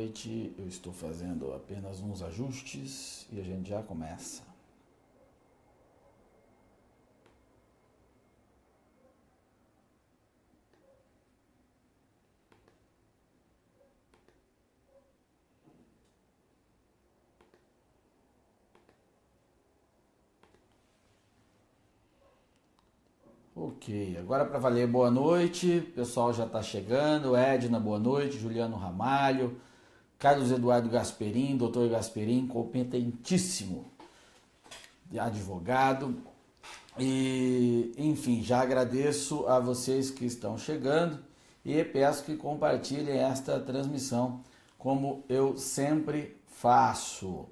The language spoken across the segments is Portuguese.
noite. Eu estou fazendo apenas uns ajustes e a gente já começa. Ok, agora para valer, boa noite, o pessoal já está chegando, Edna, boa noite, Juliano Ramalho, Carlos Eduardo Gasperim, doutor Gasperim, competentíssimo advogado, e enfim, já agradeço a vocês que estão chegando e peço que compartilhem esta transmissão, como eu sempre faço.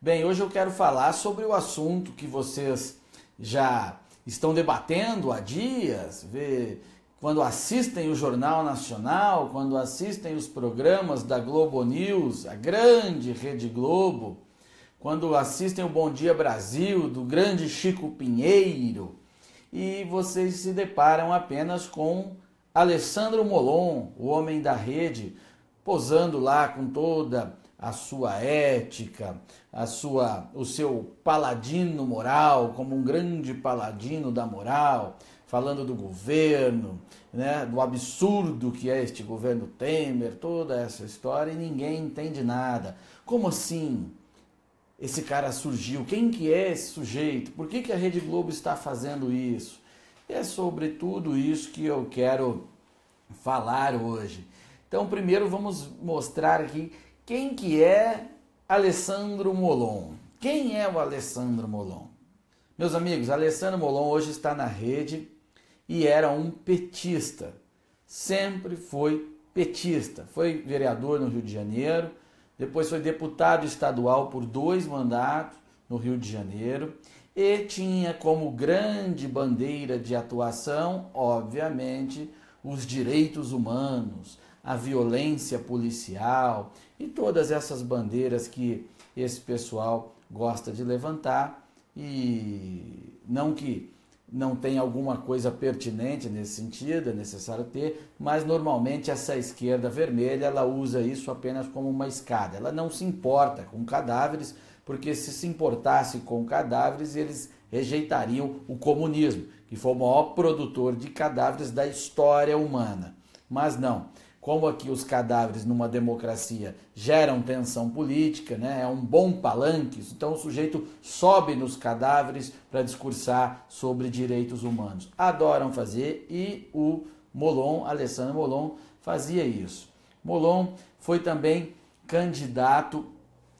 Bem, hoje eu quero falar sobre o assunto que vocês já estão debatendo há dias, quando assistem o Jornal Nacional, quando assistem os programas da Globo News, a grande Rede Globo, quando assistem o Bom Dia Brasil, do grande Chico Pinheiro, e vocês se deparam apenas com Alessandro Molon, o homem da rede, posando lá com toda a sua ética, o seu paladino moral, como um grande paladino da moral, falando do governo, né, do absurdo que é este governo Temer, toda essa história, e ninguém entende nada. Como assim esse cara surgiu? Quem que é esse sujeito? Por que a Rede Globo está fazendo isso? É sobre tudo isso que eu quero falar hoje. Então, primeiro vamos mostrar aqui quem que é Alessandro Molon. Quem é o Alessandro Molon? Meus amigos, Alessandro Molon hoje está na rede e era um petista. Sempre foi petista. Foi vereador no Rio de Janeiro, depois foi deputado estadual por 2 mandatos no Rio de Janeiro e tinha como grande bandeira de atuação, obviamente, os direitos humanos, a violência policial e todas essas bandeiras que esse pessoal gosta de levantar, e não que não tenha alguma coisa pertinente nesse sentido, é necessário ter, mas normalmente essa esquerda vermelha ela usa isso apenas como uma escada. Ela não se importa com cadáveres, porque se importasse com cadáveres, eles rejeitariam o comunismo, que foi o maior produtor de cadáveres da história humana. Mas não. Como aqui os cadáveres numa democracia geram tensão política, né? É um bom palanque, então o sujeito sobe nos cadáveres para discursar sobre direitos humanos. Adoram fazer, e o Molon, Alessandro Molon, fazia isso. Molon foi também candidato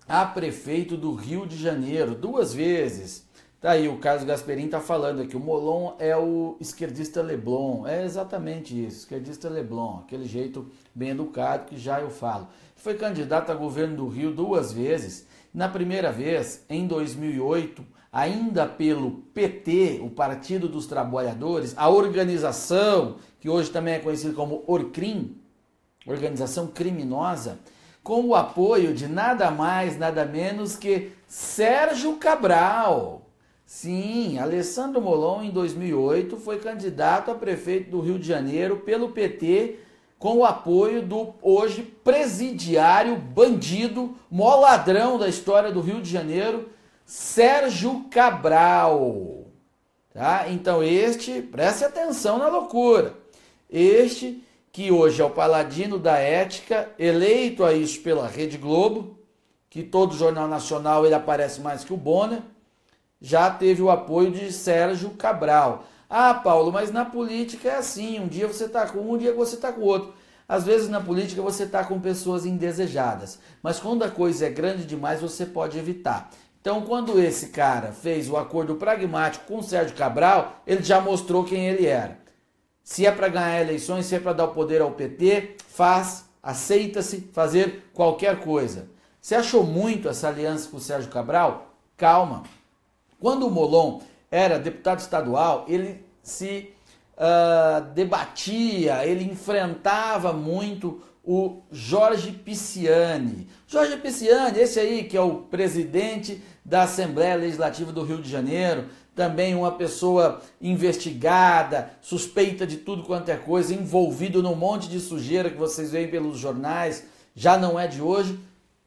a prefeito do Rio de Janeiro 2 vezes. Tá aí, o Carlos Gasperim está falando aqui, o Molon é o esquerdista Leblon, é exatamente isso, esquerdista Leblon, aquele jeito bem educado que já eu falo. Foi candidato a governo do Rio 2 vezes, na primeira vez, em 2008, ainda pelo PT, o Partido dos Trabalhadores, a organização, que hoje também é conhecida como Orcrim, organização criminosa, com o apoio de nada mais, nada menos que Sérgio Cabral. Sim, Alessandro Molon, em 2008, foi candidato a prefeito do Rio de Janeiro pelo PT, com o apoio do hoje presidiário, bandido, maior ladrão da história do Rio de Janeiro, Sérgio Cabral. Tá? Então preste atenção na loucura, este que hoje é o paladino da ética, eleito a isso pela Rede Globo, que todo jornal nacional ele aparece mais que o Bonner, já teve o apoio de Sérgio Cabral. Ah, Paulo, mas na política é assim, um dia você está com um dia você está com o outro. Às vezes na política você está com pessoas indesejadas, mas quando a coisa é grande demais você pode evitar. Então quando esse cara fez o acordo pragmático com Sérgio Cabral, ele já mostrou quem ele era. Se é para ganhar eleições, se é para dar o poder ao PT, aceita-se fazer qualquer coisa. Você achou muito essa aliança com o Sérgio Cabral? Calma. Quando o Molon era deputado estadual, ele se debatia, ele enfrentava muito o Jorge Pisciani. Jorge Pisciani, esse aí que é o presidente da Assembleia Legislativa do Rio de Janeiro, também uma pessoa investigada, suspeita de tudo quanto é coisa, envolvido num monte de sujeira que vocês veem pelos jornais, já não é de hoje,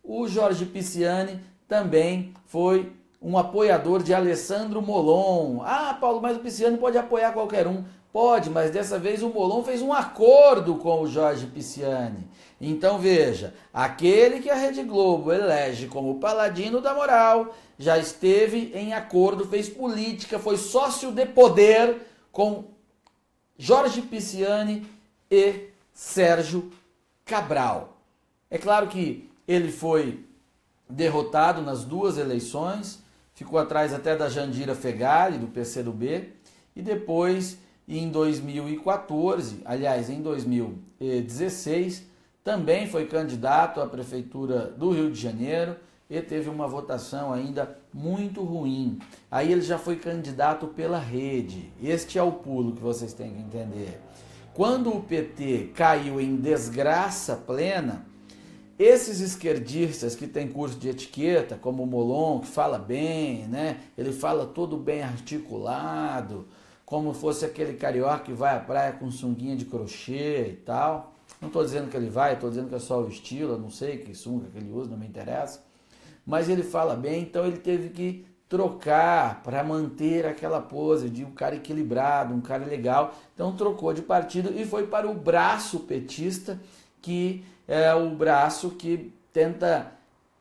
o Jorge Pisciani também foi um apoiador de Alessandro Molon. Ah, Paulo, mas o Pisciani pode apoiar qualquer um. Pode, mas dessa vez o Molon fez um acordo com o Jorge Pisciani. Então veja, aquele que a Rede Globo elege como paladino da moral, já esteve em acordo, fez política, foi sócio de poder com Jorge Pisciani e Sérgio Cabral. É claro que ele foi derrotado nas duas eleições, ficou atrás até da Jandira Fegali, do PCdoB, e depois, em 2014, aliás, em 2016, também foi candidato à Prefeitura do Rio de Janeiro e teve uma votação ainda muito ruim. Aí ele já foi candidato pela Rede. Este é o pulo que vocês têm que entender. Quando o PT caiu em desgraça plena, esses esquerdistas que têm curso de etiqueta, como o Molon, que fala bem, né? Ele fala todo bem articulado, como fosse aquele carioca que vai à praia com sunguinha de crochê e tal. Não estou dizendo que ele vai, estou dizendo que é só o estilo, eu não sei que sunga que ele usa, não me interessa. Mas ele fala bem, então ele teve que trocar para manter aquela pose de um cara equilibrado, um cara legal. Então trocou de partido e foi para o braço petista, que é o braço que tenta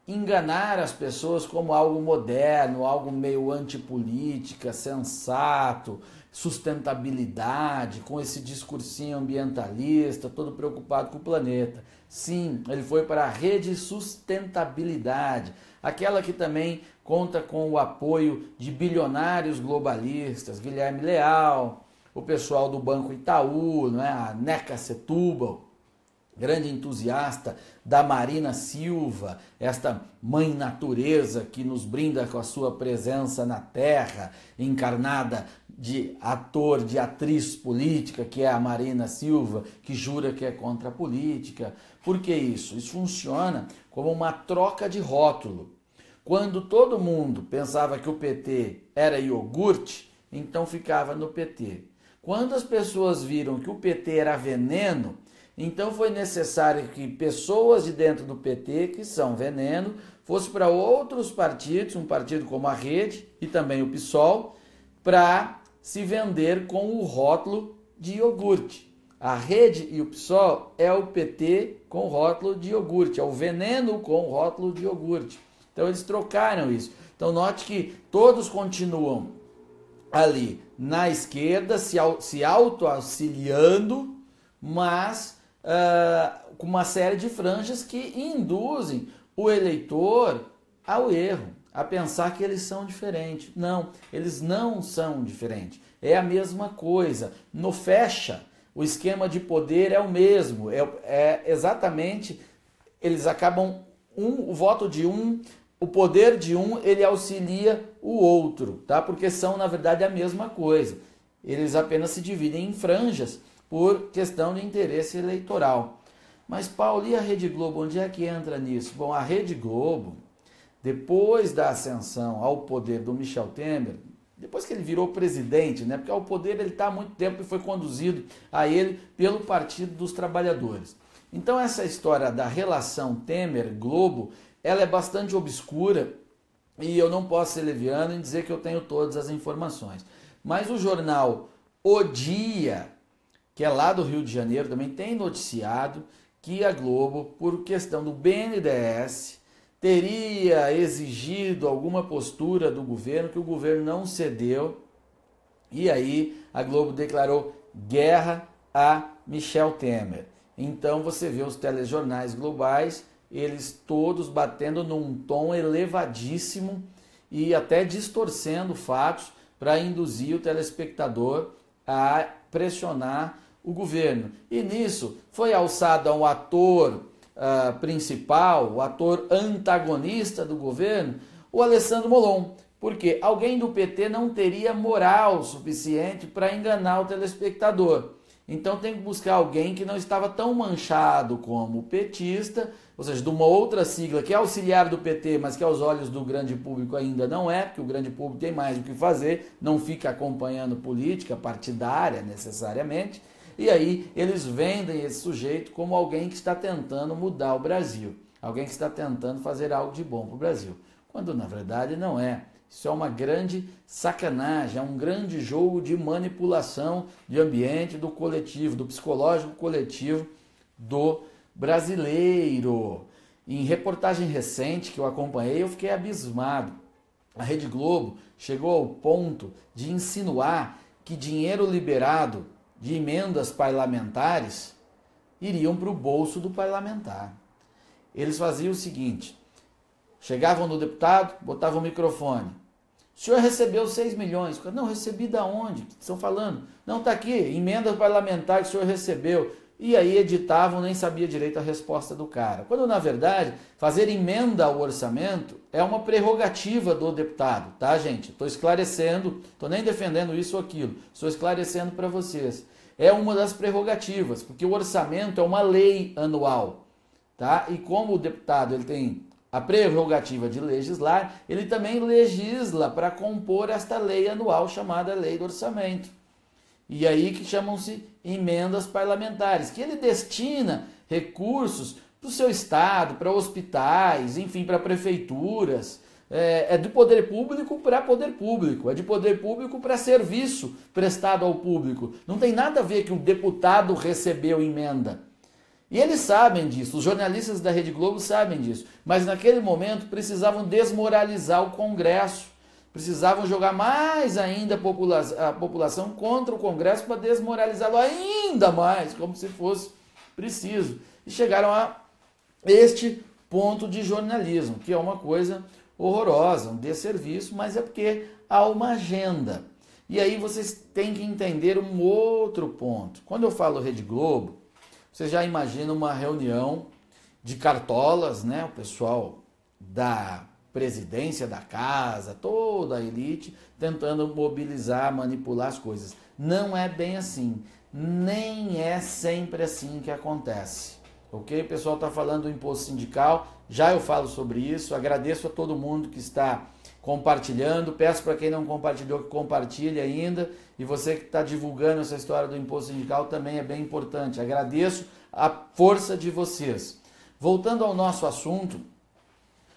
enganar as pessoas como algo moderno, algo meio antipolítica, sensato, sustentabilidade, com esse discursinho ambientalista, todo preocupado com o planeta. Sim, ele foi para a Rede Sustentabilidade, aquela que também conta com o apoio de bilionários globalistas, Guilherme Leal, o pessoal do Banco Itaú, não é? A Neca Setúbal, grande entusiasta da Marina Silva, esta mãe natureza que nos brinda com a sua presença na Terra, encarnada de ator, de atriz política, que é a Marina Silva, que jura que é contra a política. Por que isso? Isso funciona como uma troca de rótulo. Quando todo mundo pensava que o PT era iogurte, então ficava no PT. Quando as pessoas viram que o PT era veneno, então foi necessário que pessoas de dentro do PT, que são veneno, fossem para outros partidos, um partido como a Rede e também o PSOL, para se vender com o rótulo de iogurte. A Rede e o PSOL é o PT com o rótulo de iogurte, é o veneno com o rótulo de iogurte. Então eles trocaram isso. Então note que todos continuam ali na esquerda, se auto-auxiliando, mas com uma série de franjas que induzem o eleitor ao erro, a pensar que eles são diferentes. Não, eles não são diferentes. É a mesma coisa. No fecha, o esquema de poder é o mesmo. É exatamente, eles acabam, o voto de um, o poder de um, ele auxilia o outro, tá? Porque são, na verdade, a mesma coisa. Eles apenas se dividem em franjas por questão de interesse eleitoral. Mas, Paulo, e a Rede Globo, onde é que entra nisso? Bom, a Rede Globo, depois da ascensão ao poder do Michel Temer, depois que ele virou presidente, né? Porque ao poder ele está há muito tempo e foi conduzido a ele pelo Partido dos Trabalhadores. Então essa história da relação Temer-Globo, ela é bastante obscura e eu não posso ser leviano em dizer que eu tenho todas as informações. Mas o jornal O Dia, que é lá do Rio de Janeiro, também tem noticiado que a Globo, por questão do BNDES, teria exigido alguma postura do governo, que o governo não cedeu, e aí a Globo declarou guerra a Michel Temer. Então você vê os telejornais globais, eles todos batendo num tom elevadíssimo e até distorcendo fatos para induzir o telespectador a pressionar o governo. E nisso foi alçado a um ator principal, o ator antagonista do governo, o Alessandro Molon, porque alguém do PT não teria moral suficiente para enganar o telespectador. Então tem que buscar alguém que não estava tão manchado como o petista, ou seja, de uma outra sigla que é auxiliar do PT, mas que aos olhos do grande público ainda não é, porque o grande público tem mais o que fazer, não fica acompanhando política partidária necessariamente. E aí eles vendem esse sujeito como alguém que está tentando mudar o Brasil, alguém que está tentando fazer algo de bom para o Brasil, quando na verdade não é. Isso é uma grande sacanagem, é um grande jogo de manipulação de ambiente do coletivo, do psicológico coletivo do brasileiro. Em reportagem recente que eu acompanhei, eu fiquei abismado. A Rede Globo chegou ao ponto de insinuar que dinheiro liberado de emendas parlamentares iriam para o bolso do parlamentar. Eles faziam o seguinte: chegavam no deputado, botavam o microfone. O senhor recebeu 6 milhões. Não, recebi da onde? O que estão falando? Não, está aqui, emenda parlamentar que o senhor recebeu. E aí editavam, nem sabia direito a resposta do cara. Quando, na verdade, fazer emenda ao orçamento é uma prerrogativa do deputado, tá, gente? Estou esclarecendo, estou nem defendendo isso ou aquilo, estou esclarecendo para vocês. É uma das prerrogativas, porque o orçamento é uma lei anual, tá? E como o deputado ele tem a prerrogativa de legislar, ele também legisla para compor esta lei anual chamada Lei do Orçamento. E aí que chamam-se emendas parlamentares, que ele destina recursos para o seu estado, para hospitais, enfim, para prefeituras. É de poder público para poder público, é de poder público para serviço prestado ao público. Não tem nada a ver que o deputado recebeu emenda. E eles sabem disso, os jornalistas da Rede Globo sabem disso, mas naquele momento precisavam desmoralizar o Congresso, precisavam jogar mais ainda a população contra o Congresso para desmoralizá-lo ainda mais, como se fosse preciso. E chegaram a este ponto de jornalismo, que é uma coisa horrorosa, um desserviço, mas é porque há uma agenda. E aí vocês têm que entender um outro ponto. Quando eu falo Rede Globo, você já imagina uma reunião de cartolas, né? O pessoal da presidência da casa, toda a elite, tentando mobilizar, manipular as coisas. Não é bem assim. Nem é sempre assim que acontece. Ok? O pessoal está falando do imposto sindical, já eu falo sobre isso. Agradeço a todo mundo que está compartilhando. Peço para quem não compartilhou que compartilhe ainda. E você que está divulgando essa história do imposto sindical também é bem importante. Agradeço a força de vocês. Voltando ao nosso assunto,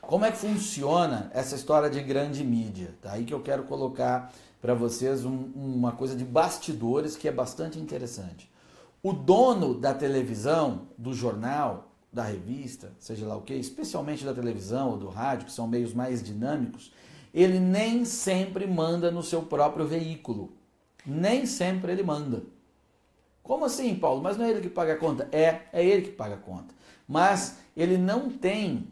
como é que funciona essa história de grande mídia? Tá aí que eu quero colocar para vocês uma coisa de bastidores que é bastante interessante. O dono da televisão, do jornal, da revista, seja lá o que, especialmente da televisão ou do rádio, que são meios mais dinâmicos, ele nem sempre manda no seu próprio veículo. Nem sempre ele manda. Como assim, Paulo? Mas não é ele que paga a conta? É ele que paga a conta. Mas ele não tem,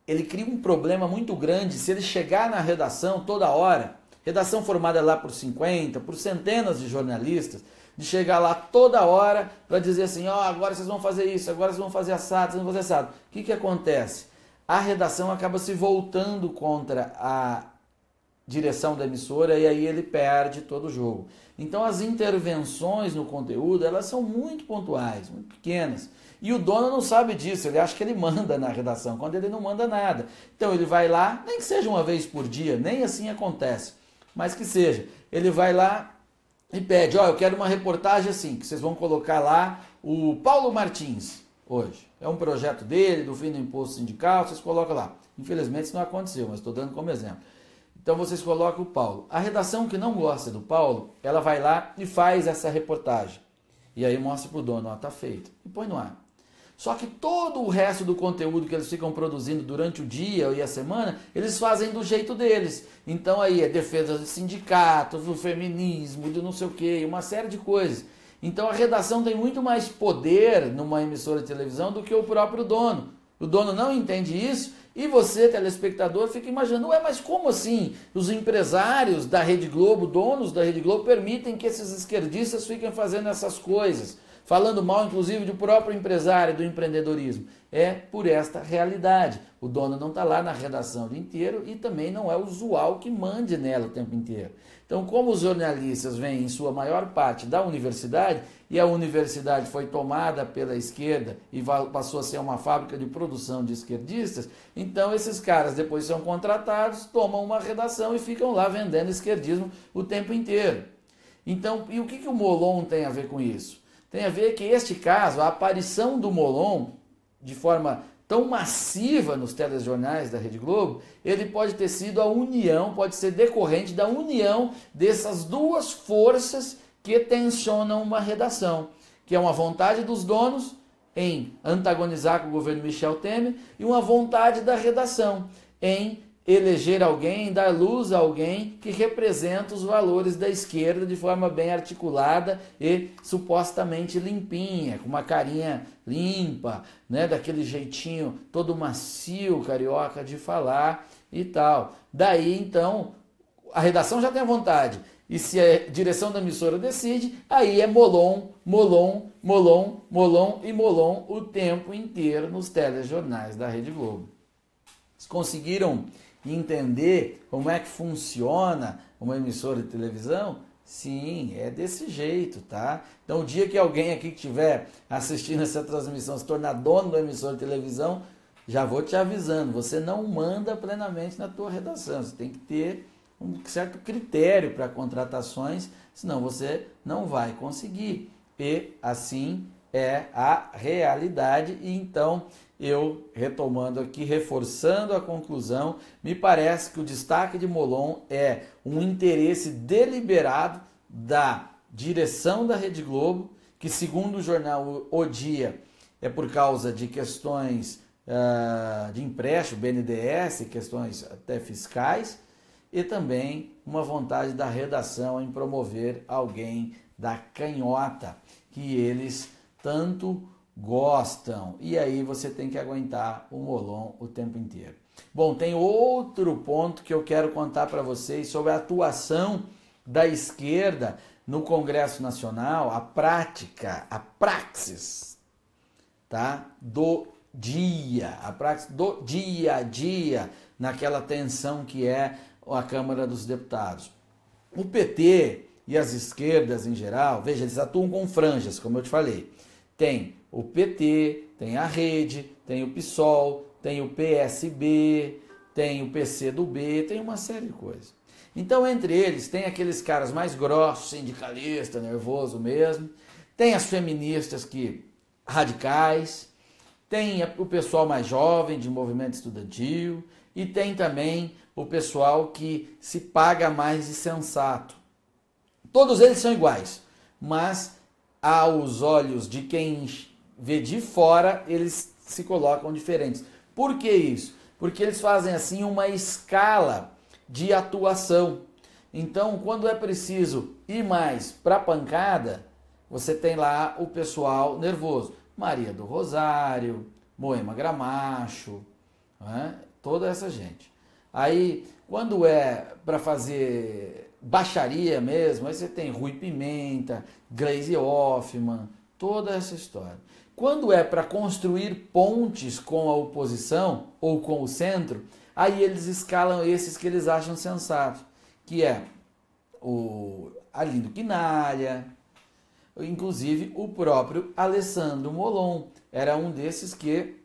ele cria um problema muito grande se ele chegar na redação toda hora, redação formada lá por 50, por centenas de jornalistas, de chegar lá toda hora para dizer assim, ó, agora vocês vão fazer isso, agora vocês vão fazer assado, vocês vão fazer assado. O que acontece? A redação acaba se voltando contra a direção da emissora e aí ele perde todo o jogo. Então as intervenções no conteúdo, elas são muito pontuais, muito pequenas. E o dono não sabe disso, ele acha que ele manda na redação, quando ele não manda nada. Então ele vai lá, nem que seja uma vez por dia, nem assim acontece, mas que seja. Ele vai lá e pede, ó, eu quero uma reportagem assim, que vocês vão colocar lá o Paulo Martins hoje. É um projeto dele, do fim do imposto sindical, vocês colocam lá. Infelizmente isso não aconteceu, mas estou dando como exemplo. Então vocês colocam o Paulo. A redação que não gosta do Paulo, ela vai lá e faz essa reportagem. E aí mostra para o dono, ó, tá feito. E põe no ar. Só que todo o resto do conteúdo que eles ficam produzindo durante o dia e a semana, eles fazem do jeito deles. Então aí é defesa de sindicatos, do feminismo, do não sei o quê, uma série de coisas. Então a redação tem muito mais poder numa emissora de televisão do que o próprio dono. O dono não entende isso e você, telespectador, fica imaginando, ué, mas como assim? Os empresários da Rede Globo, donos da Rede Globo, permitem que esses esquerdistas fiquem fazendo essas coisas, falando mal, inclusive, do próprio empresário, do empreendedorismo. É por esta realidade. O dono não está lá na redação o dia inteiro e também não é usual que mande nela o tempo inteiro. Então, como os jornalistas vêm em sua maior parte da universidade, e a universidade foi tomada pela esquerda e passou a ser uma fábrica de produção de esquerdistas, então esses caras depois são contratados, tomam uma redação e ficam lá vendendo esquerdismo o tempo inteiro. Então, e o que o Molon tem a ver com isso? Tem a ver que este caso, a aparição do Molon, de forma tão massiva nos telejornais da Rede Globo, ele pode ter sido a união, pode ser decorrente da união dessas duas forças que tensionam uma redação, que é uma vontade dos donos em antagonizar com o governo Michel Temer e uma vontade da redação em eleger alguém, dar luz a alguém que representa os valores da esquerda de forma bem articulada e supostamente limpinha, com uma carinha limpa, né, daquele jeitinho todo macio, carioca de falar e tal. Daí então a redação já tem a vontade. E se a direção da emissora decide, aí é Molon, Molon, Molon, Molon e Molon o tempo inteiro nos telejornais da Rede Globo. Vocês conseguiram entender como é que funciona uma emissora de televisão? Sim, é desse jeito, tá? Então, o dia que alguém aqui que estiver assistindo essa transmissão se tornar dono da emissora de televisão, já vou te avisando, você não manda plenamente na tua redação, você tem que ter um certo critério para contratações, senão você não vai conseguir. E assim é a realidade. E então, eu retomando aqui, reforçando a conclusão, me parece que o destaque de Molon é um interesse deliberado da direção da Rede Globo, que segundo o jornal O Dia, é por causa de questões de empréstimo, BNDES, questões até fiscais, e também uma vontade da redação em promover alguém da canhota, que eles tanto gostam. E aí você tem que aguentar o Molon o tempo inteiro. Bom, tem outro ponto que eu quero contar para vocês sobre a atuação da esquerda no Congresso Nacional, a prática, a praxis, tá? Do dia, a praxis do dia a dia, naquela tensão que é a Câmara dos Deputados. O PT e as esquerdas em geral, veja, eles atuam com franjas, como eu te falei. Tem o PT, tem a Rede, tem o PSOL, tem o PSB, tem o PCdoB, tem uma série de coisas. Então, entre eles, tem aqueles caras mais grossos, sindicalista, nervoso mesmo, tem as feministas radicais, tem o pessoal mais jovem de movimento estudantil e tem também o pessoal que se paga mais de sensato. Todos eles são iguais, mas aos olhos de quem vê de fora, eles se colocam diferentes. Por que isso? Porque eles fazem assim uma escala de atuação. Então, quando é preciso ir mais para a pancada, você tem lá o pessoal nervoso. Maria do Rosário, Moema Gramacho, né? Toda essa gente. Aí, quando é para fazer baixaria mesmo, aí você tem Rui Pimenta, Gleisi Hoffmann, toda essa história. Quando é para construir pontes com a oposição ou com o centro, aí eles escalam esses que eles acham sensatos, que é o Arlindo Quinalha, inclusive o próprio Alessandro Molon, era um desses que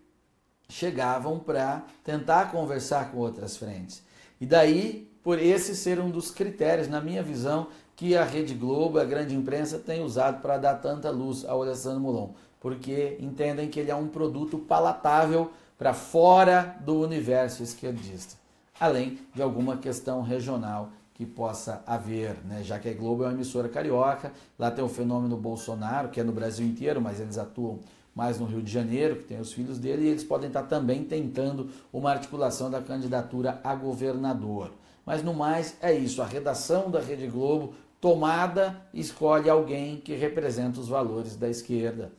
chegavam para tentar conversar com outras frentes. E daí, por esse ser um dos critérios, na minha visão, que a Rede Globo, a grande imprensa, tem usado para dar tanta luz ao Alessandro Molon, porque entendem que ele é um produto palatável para fora do universo esquerdista, além de alguma questão regional que possa haver, né? Já que a Globo é uma emissora carioca, lá tem o fenômeno Bolsonaro, que é no Brasil inteiro, mas eles atuam mais no Rio de Janeiro, que tem os filhos dele, e eles podem estar também tentando uma articulação da candidatura a governador. Mas no mais é isso, a redação da Rede Globo, tomada, escolhe alguém que representa os valores da esquerda.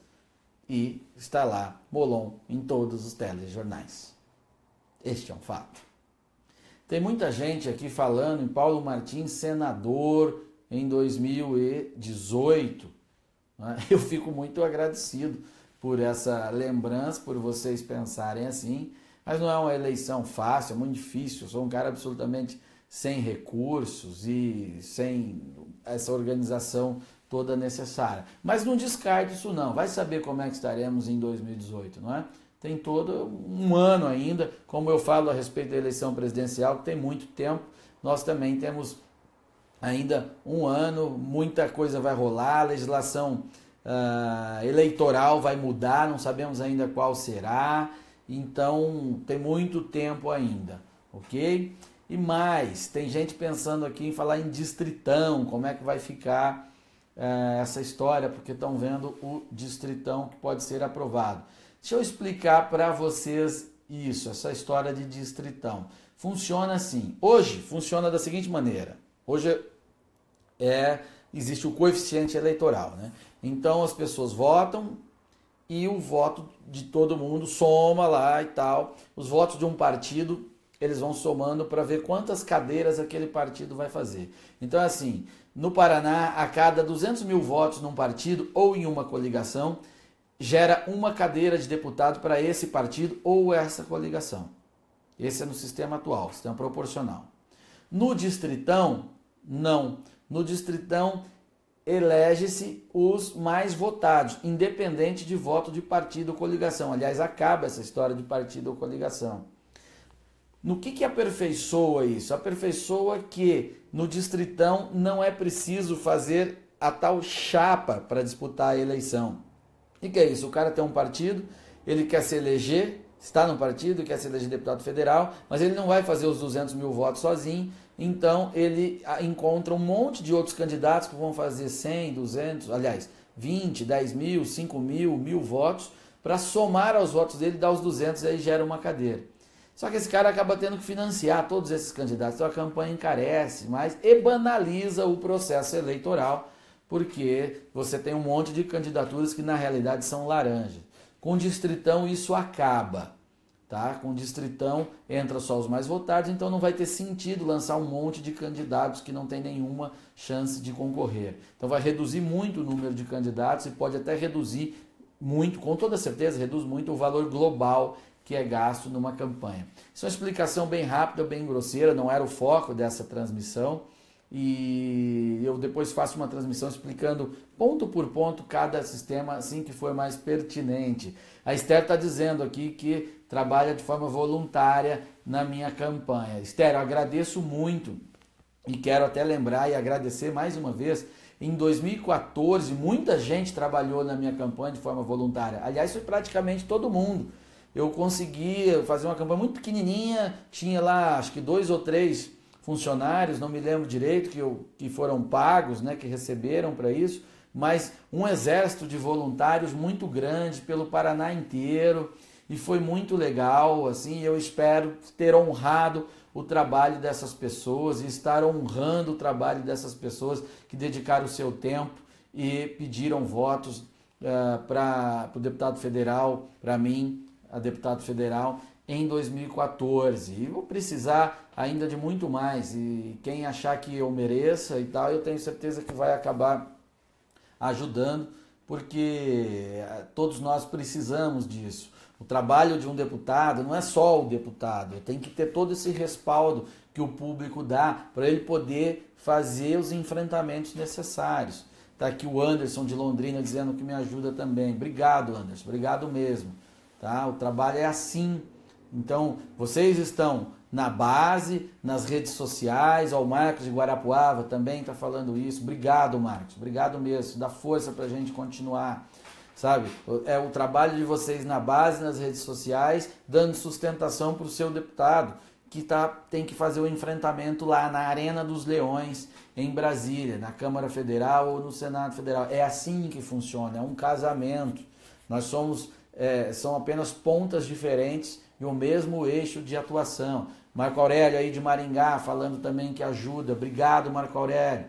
E está lá, Molon, em todos os telejornais. Este é um fato. Tem muita gente aqui falando em Paulo Martins, senador em 2018. Né? Eu fico muito agradecido por essa lembrança, por vocês pensarem assim, mas não é uma eleição fácil, é muito difícil. Eu sou um cara absolutamente sem recursos e sem essa organização toda necessária. Mas não descarte isso não, vai saber como é que estaremos em 2018, não é? Tem todo um ano ainda, como eu falo a respeito da eleição presidencial, que tem muito tempo, nós também temos ainda um ano, muita coisa vai rolar, a legislação eleitoral vai mudar, não sabemos ainda qual será, então tem muito tempo ainda, ok? E mais, tem gente pensando aqui em falar em distritão, como é que vai ficar essa história, porque estão vendo o distritão que pode ser aprovado. Deixa eu explicar para vocês isso, essa história de distritão. Funciona assim, hoje funciona da seguinte maneira, hoje existe o coeficiente eleitoral, né? Então as pessoas votam e o voto de todo mundo soma lá e tal. Os votos de um partido, eles vão somando para ver quantas cadeiras aquele partido vai fazer. Então assim, no Paraná, a cada 200 mil votos num partido ou em uma coligação, gera uma cadeira de deputado para esse partido ou essa coligação. Esse é no sistema atual, sistema proporcional. No distritão, não. No distritão, elege-se os mais votados, independente de voto de partido ou coligação. Aliás, acaba essa história de partido ou coligação. No que aperfeiçoa isso? Aperfeiçoa que no distritão não é preciso fazer a tal chapa para disputar a eleição. E que é isso? O cara tem um partido, ele quer se eleger, está no partido, quer se eleger deputado federal, mas ele não vai fazer os 200 mil votos sozinho, então ele encontra um monte de outros candidatos que vão fazer 100, 200, aliás, 20, 10 mil, 5 mil, 1.000 votos, para somar aos votos dele, dar os 200 e aí gera uma cadeira. Só que esse cara acaba tendo que financiar todos esses candidatos, então a campanha encarece mais e banaliza o processo eleitoral, porque você tem um monte de candidaturas que na realidade são laranja. Com distritão isso acaba, tá? Com distritão entra só os mais votados, então não vai ter sentido lançar um monte de candidatos que não tem nenhuma chance de concorrer. Então vai reduzir muito o número de candidatos e pode até reduzir muito, com toda certeza, reduz muito o valor global que é gasto numa campanha. Isso é uma explicação bem rápida, bem grosseira, não era o foco dessa transmissão. E eu depois faço uma transmissão explicando ponto por ponto cada sistema, assim que for mais pertinente. A Esther está dizendo aqui que trabalha de forma voluntária na minha campanha. Esther, eu agradeço muito e quero até lembrar e agradecer mais uma vez. Em 2014, muita gente trabalhou na minha campanha de forma voluntária. Aliás, foi praticamente todo mundo. Eu consegui fazer uma campanha muito pequenininha, tinha lá acho que 2 ou 3 funcionários, não me lembro direito, que foram pagos, né, que receberam para isso, mas um exército de voluntários muito grande pelo Paraná inteiro, e foi muito legal, assim, eu espero ter honrado o trabalho dessas pessoas e estar honrando o trabalho dessas pessoas que dedicaram o seu tempo e pediram votos para o deputado federal, para mim, a deputado federal, em 2014. E vou precisar ainda de muito mais. E quem achar que eu mereça e tal, eu tenho certeza que vai acabar ajudando, porque todos nós precisamos disso. O trabalho de um deputado não é só o deputado, tem que ter todo esse respaldo que o público dá para ele poder fazer os enfrentamentos necessários. Está aqui o Anderson de Londrina dizendo que me ajuda também. Obrigado, Anderson, obrigado mesmo. Tá? O trabalho é assim. Então, vocês estão na base, nas redes sociais, o Marcos de Guarapuava também está falando isso. Obrigado, Marcos, obrigado mesmo, dá força para a gente continuar, sabe? É o trabalho de vocês na base, nas redes sociais, dando sustentação para o seu deputado, que tem que fazer o enfrentamento lá na Arena dos Leões, em Brasília, na Câmara Federal ou no Senado Federal. É assim que funciona, é um casamento. Nós são apenas pontas diferentes e o mesmo eixo de atuação. Marco Aurélio aí de Maringá falando também que ajuda. Obrigado, Marco Aurélio.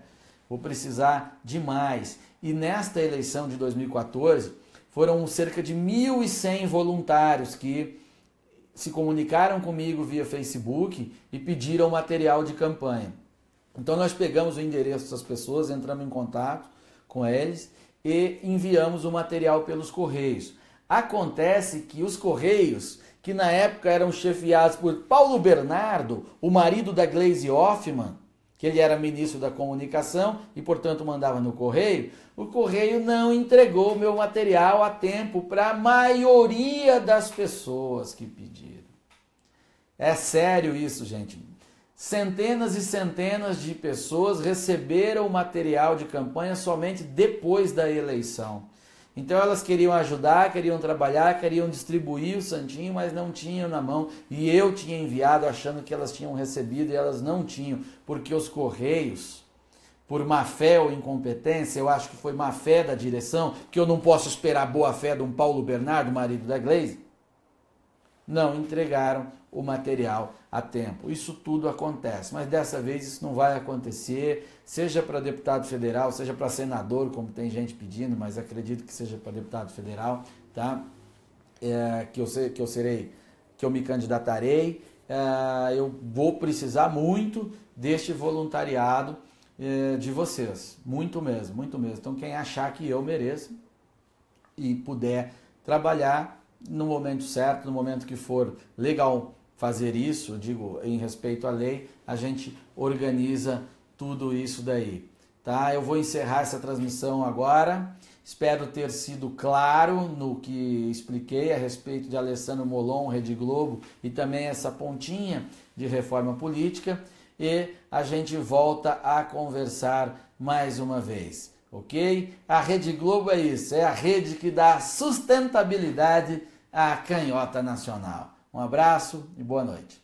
Vou precisar de mais. E nesta eleição de 2014, foram cerca de 1.100 voluntários que se comunicaram comigo via Facebook e pediram material de campanha. Então nós pegamos o endereço dessas pessoas, entramos em contato com eles e enviamos o material pelos Correios. Acontece que os Correios, que na época eram chefiados por Paulo Bernardo, o marido da Gleisi Hoffmann, que ele era ministro da comunicação e, portanto, mandava no Correio, o Correio não entregou o meu material a tempo para a maioria das pessoas que pediram. É sério isso, gente. Centenas e centenas de pessoas receberam o material de campanha somente depois da eleição. Então elas queriam ajudar, queriam trabalhar, queriam distribuir o santinho, mas não tinham na mão. E eu tinha enviado achando que elas tinham recebido e elas não tinham, porque os Correios, por má fé ou incompetência, eu acho que foi má fé da direção, que eu não posso esperar boa fé de um Paulo Bernardo, marido da Gleise, não entregaram o material a tempo. Isso tudo acontece, mas dessa vez isso não vai acontecer, seja para deputado federal, seja para senador, como tem gente pedindo, mas acredito que seja para deputado federal, tá? Que eu me candidatarei. Eu vou precisar muito deste voluntariado de vocês, muito mesmo, muito mesmo. Então quem achar que eu mereço e puder trabalhar no momento certo, no momento que for legal fazer isso, digo, em respeito à lei, a gente organiza tudo isso daí, tá? Eu vou encerrar essa transmissão agora, espero ter sido claro no que expliquei a respeito de Alessandro Molon, Rede Globo e também essa pontinha de reforma política, e a gente volta a conversar mais uma vez. Ok? A Rede Globo é isso, é a rede que dá sustentabilidade à canhota nacional. Um abraço e boa noite.